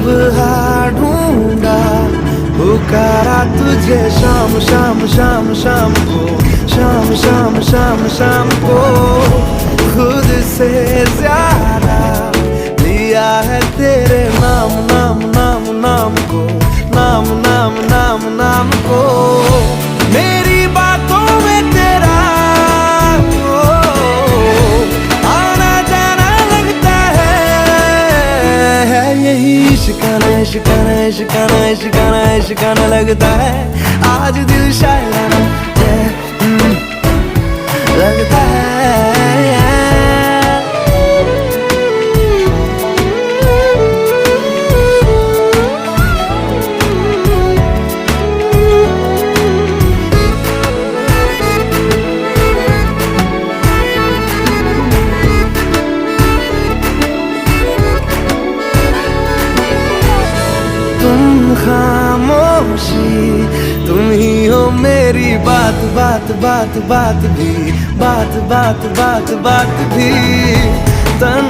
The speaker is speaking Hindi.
सुबह ढूंढा पुकारा तुझे शाम शाम शाम शाम को, शाम शाम शाम शाम को। खुद से ज्यादा लिया है तेरे नाम नाम नाम नाम को, नाम नाम नाम नाम को। मेरी बातों में तेरा आना जाना लगता है यही इश्काना इश्काना इश्काना इश्काना इश्काना लगता है। आज दिल शायराना लगता है। तुम खामोशी तुम ही हो मेरी बात बात बात बात भी, बात बात बात बात भी। तन